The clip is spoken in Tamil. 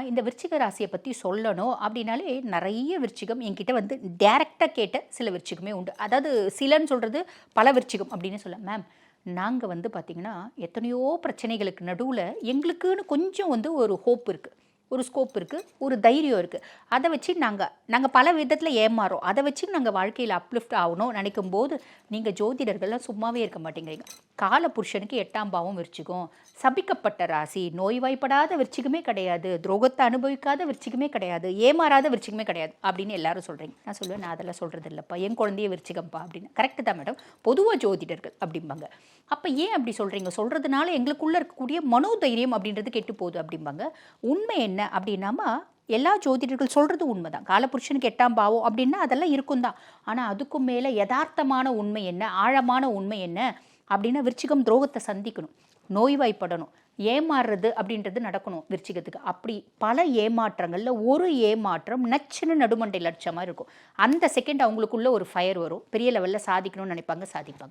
இந்த விருச்சிக ராசியை பற்றி சொல்லணும் அப்படின்னாலே நிறைய விருச்சிகம் என்கிட்ட வந்து டைரெக்டாக கேட்ட சில விருச்சிகமே உண்டு. அதாவது சிலன்னு சொல்கிறது பல விருச்சிகம் அப்படின்னு சொல்ல மேம். நாங்கள் வந்து பார்த்திங்கன்னா எத்தனையோ பிரச்சனைகளுக்கு நடுவில் எங்களுக்குன்னு கொஞ்சம் வந்து ஒரு ஹோப் இருக்குது, ஒரு ஸ்கோப் இருக்குது, ஒரு தைரியம் இருக்குது. அதை வச்சு நாங்கள் பல விதத்தில் ஏமாறோம். அதை வச்சு நாங்கள் வாழ்க்கையில் அப்லிஃப்ட் ஆகணும் நினைக்கும் போது நீங்கள் ஜோதிடர்கள்லாம் சும்மாவே இருக்க மாட்டேங்கிறீங்க. கால புருஷனுக்கு 8ஆம் பாவம் விருச்சிகம், சபிக்கப்பட்ட ராசி, நோய்வாய்ப்படாத விருச்சிகமே கிடையாது, துரோகத்தை அனுபவிக்காத விருச்சிகமே கிடையாது, ஏமாறாத விருச்சிகமே கிடையாது அப்படின்னு எல்லாரும் சொல்கிறீங்க. நான் சொல்லுவேன், நான் அதெல்லாம் சொல்கிறது இல்லைப்பா, என் குழந்தைய விருச்சிகம்ப்பா அப்படின்னு. கரெக்டு தான் மேடம், பொதுவாக ஜோதிடர்கள் அப்படிம்பாங்க. அப்போ ஏன் அப்படி சொல்கிறீங்க? சொல்கிறதுனால எங்களுக்குள்ளே இருக்கக்கூடிய மனோதைரியம் அப்படின்றது கெட்டு போகுது அப்படிம்பாங்க. உண்மை என்ன அப்படின்னாமா, எல்லா ஜோதிடர்கள் சொல்கிறது உண்மை தான். காலபுருஷனுக்கு 8ஆம் பாவம் அப்படின்னா அதெல்லாம் இருக்கும் தான். ஆனால் அதுக்கும் மேலே யதார்த்தமான உண்மை என்ன, ஆழமான உண்மை என்ன அப்படின்னா, விருச்சிகம் துரோகத்தை சந்திக்கணும், நோய்வாய்ப்படணும், ஏமாறுறது அப்படின்றது நடக்கணும் விருச்சிகத்துக்கு. அப்படி பல ஏமாற்றங்களில் ஒரு ஏமாற்றம் நச்சுன்னு நடுமண்டை லட்சமாக இருக்கும். அந்த செகண்ட் அவங்களுக்குள்ள ஒரு ஃபயர் வரும், பெரிய லெவலில் சாதிக்கணும்னு நினைப்பாங்க, சாதிப்பாங்க.